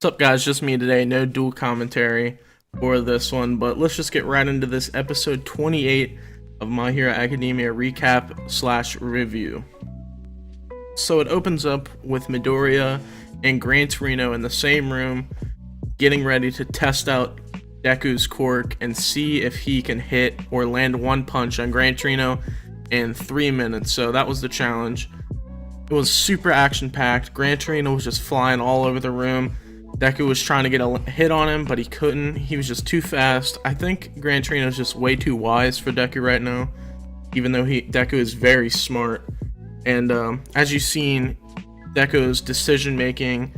What's up, guys? Just me today. No dual commentary for this one, but let's just get right into this episode 28 of My Hero Academia recap slash review. So it opens up with Midoriya and GRAN TORINO in the same room, getting ready to test out Deku's quirk and see if he can hit or land one punch on GRAN TORINO in 3 minutes. So that was the challenge. It was super action-packed. GRAN TORINO was just flying all over the room. Deku was trying to get a hit on him, but he couldn't. He was just too fast. I think GRAN TORINO is just way too wise for Deku right now, even though Deku is very smart. And as you've seen, Deku's decision-making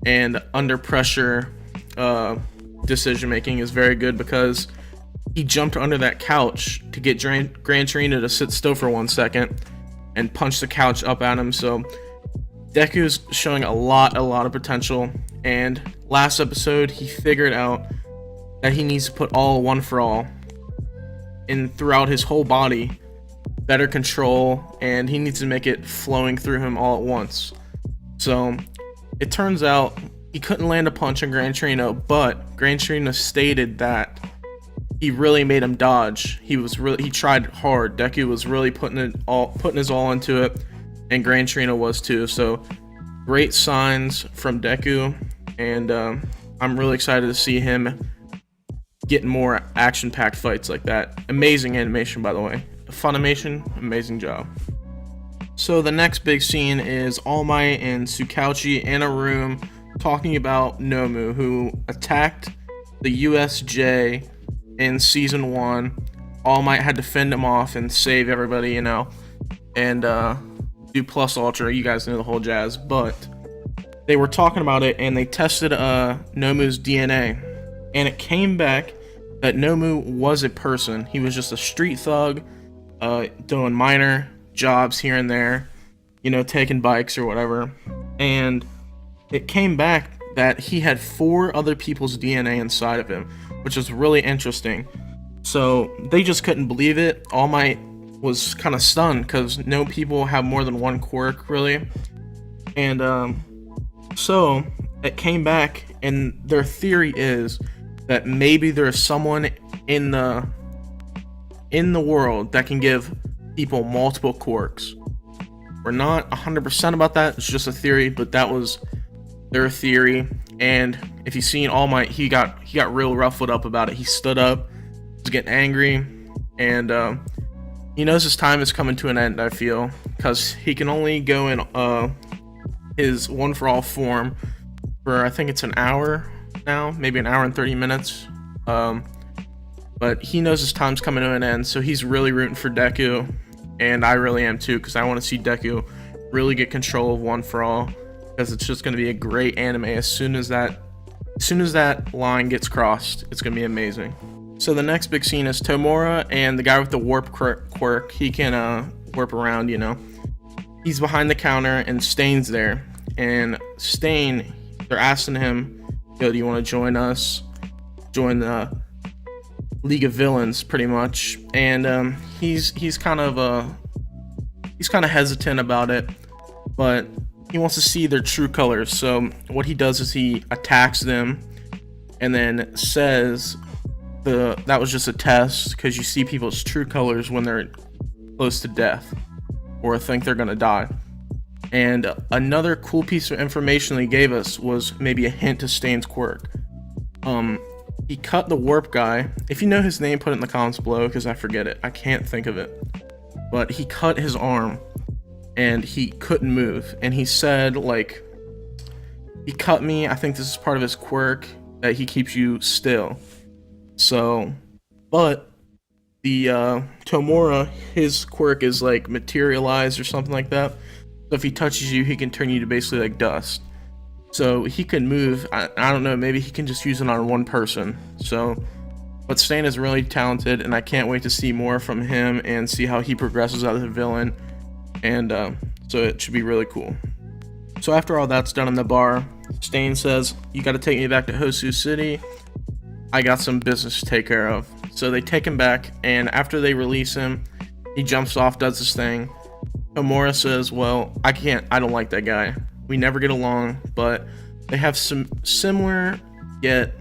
and under pressure decision-making is very good because he jumped under that couch to get GRAN TORINO to sit still for 1 second and punch the couch up at him. So Deku's showing a lot of potential, and last episode he figured out that he needs to put all one for all in throughout his whole body, better control, and he needs to make it flowing through him all at once. So it turns out he couldn't land a punch on GRAN TORINO, but GRAN TORINO stated that he really made him dodge. He tried hard. Deku was really putting his all into it, and GRAN TORINO was too. So great signs from Deku, and I'm really excited to see him get more action-packed fights like that. Amazing animation, by the way. Funimation, amazing job. So the next big scene is All Might and Tsukauchi in a room talking about Nomu, who attacked the USJ in season 1. All Might had to fend him off and save everybody, and do plus ultra. You guys know the whole jazz. But they were talking about it, and they tested Nomu's DNA, and it came back that Nomu was a person. He was just a street thug, doing minor jobs here and there, taking bikes or whatever. And it came back that he had 4 other people's DNA inside of him, which is really interesting. So they just couldn't believe it. All Might was kind of stunned because no people have more than one quirk, really. And so it came back, and their theory is that maybe there's someone in the world that can give people multiple quirks. We're not 100% about that. It's just a theory, but that was their theory. And if you've seen All Might, he got real ruffled up about it. He stood up, was getting angry, and he knows his time is coming to an end, I feel, because he can only go in his one for all form for, I think it's an hour now, maybe an hour and 30 minutes. But he knows his time's coming to an end, so he's really rooting for Deku, and I really am too, because I want to see Deku really get control of one for all, because it's just going to be a great anime. As soon as that line gets crossed, it's going to be amazing. So the next big scene is Tamura and the guy with the warp quirk. He can warp around, He's behind the counter, and Stayin's there. And Stayin, they're asking him, do you want to join us? Join the League of Villains, pretty much. And he's kind of hesitant about it, but he wants to see their true colors. So what he does is he attacks them and then says that was just a test, because you see people's true colors when they're close to death or think they're gonna die. And another cool piece of information he gave us was maybe a hint to Stayin's quirk. He cut the warp guy. If you know his name, put it in the comments below, because I forget it. I can't think of it. But he cut his arm and he couldn't move, and he said, he cut me. I think this is part of his quirk, that he keeps you still. So, but the Tamura, his quirk is materialized or something like that. So if he touches you, he can turn you to basically dust. So he can move. I don't know, maybe he can just use it on one person. So, but Stayin is really talented, and I can't wait to see more from him and see how he progresses as a villain. And so it should be really cool. So after all that's done in the bar, Stayin says, you got to take me back to Hosu City. I got some business to take care of. So they take him back, and after they release him, he jumps off, does his thing. Tamura says, well, I don't like that guy. We never get along, but they have some similar yet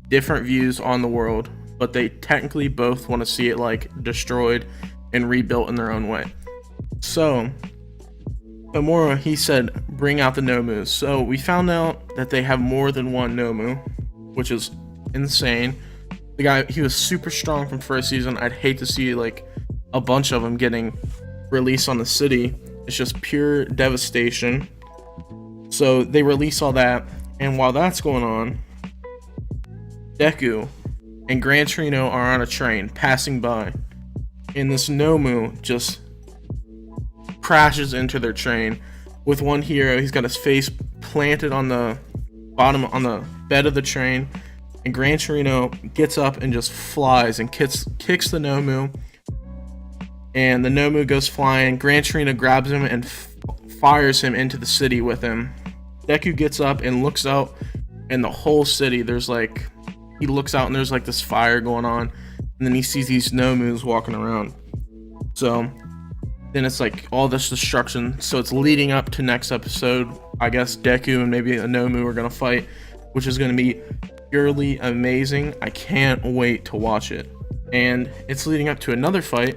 different views on the world, but they technically both want to see it like destroyed and rebuilt in their own way. So Tamura, he said, bring out the Nomus. So we found out that they have more than one Nomu, which is insane. The guy, he was super strong from first season. I'd hate to see like a bunch of them getting released on the city. It's just pure devastation. So they release all that, and while that's going on, Deku and GRAN TORINO are on a train passing by, and this Nomu just crashes into their train with one hero. He's got his face planted on the bed of the train, and GRAN TORINO gets up and just flies and kicks the Nomu, and the Nomu goes flying. GRAN TORINO grabs him and fires him into the city with him. Deku gets up and looks out, and the whole city, he looks out and there's like this fire going on, and then he sees these Nomus walking around. So then it's like all this destruction. So it's leading up to next episode. I guess Deku and maybe a Nomu are gonna fight, which is gonna be purely amazing. I can't wait to watch it. And it's leading up to another fight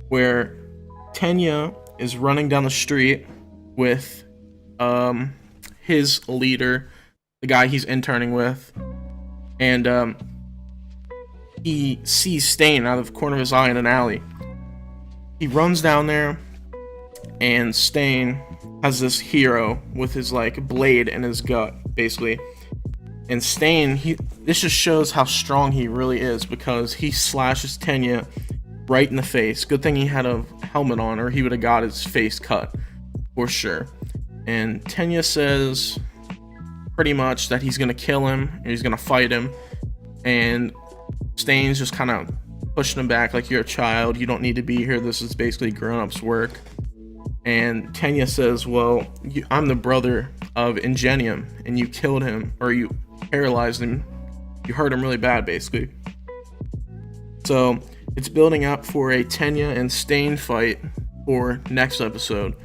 where Tenyo is running down the street with his leader, the guy he's interning with, and he sees Stayin out of the corner of his eye in an alley. He runs down there, and Stayin has this hero with his like blade in his gut, basically. And Stayin, this just shows how strong he really is, because he slashes Tenyo right in the face. Good thing he had a helmet on, or he would have got his face cut for sure. And Tenyo says pretty much that he's gonna kill him, and he's gonna fight him. And Stayin's just kind of pushing him back, like, you're a child, you don't need to be here, this is basically grown-ups work. And Tenyo says, well, I'm the brother of Ingenium, and you killed him, or you paralyzed him, you hurt him really bad, basically. So it's building up for a Tenyo and Stayin fight for next episode.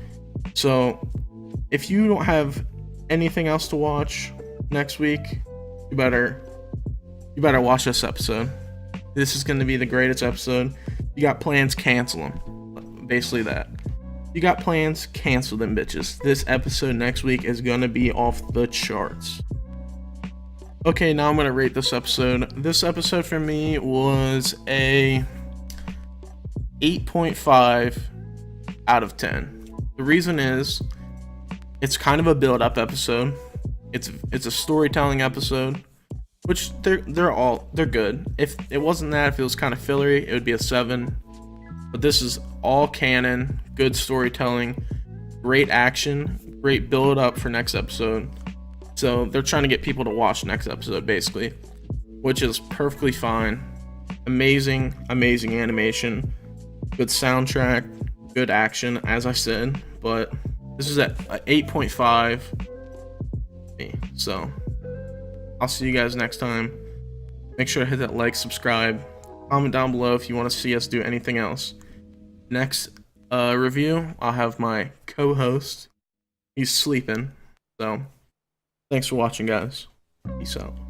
So if you don't have anything else to watch next week, you better watch this episode. This is going to be the greatest episode. You got plans, cancel them. Basically that. You got plans, cancel them, bitches. This episode next week is going to be off the charts. Okay, now I'm going to rate this episode. This episode for me was a 8.5 out of 10. The reason is, it's kind of a build-up episode. It's a storytelling episode, which they're good. If it wasn't that, if it was kind of fillery, it would be a 7. But this is all canon, good storytelling, great action, great build-up for next episode. So they're trying to get people to watch next episode, basically, which is perfectly fine. Amazing animation, good soundtrack, good action, as I said. But this is at 8.5. So I'll see you guys next time. Make sure to hit that like, subscribe, comment down below if you want to see us do anything else. Next review, I'll have my co-host. He's sleeping. So thanks for watching, guys. Peace out.